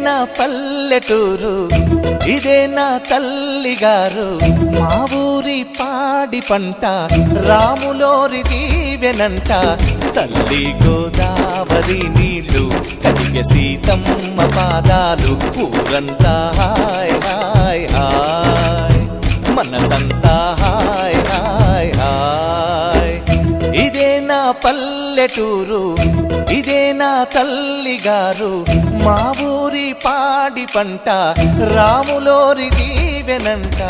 నా పల్లెటూరు, ఇదే నా తల్లిగారు. మా ఊరి పాడి పంట రాములోరి దీవెనంట. తల్లి గోదావరి నీళ్ళు కడిగే సీతమ్మ పాదాలు. ఊరంతా హాయ్ హాయ్ హాయ్, మనసంతా హాయ్ హాయ్ హాయ్. ఇదే నా పల్లెటూరు, ఇదే నా తల్లిగారు. మా ఊరి పాడి పంట రాములోరి దీవెనంట.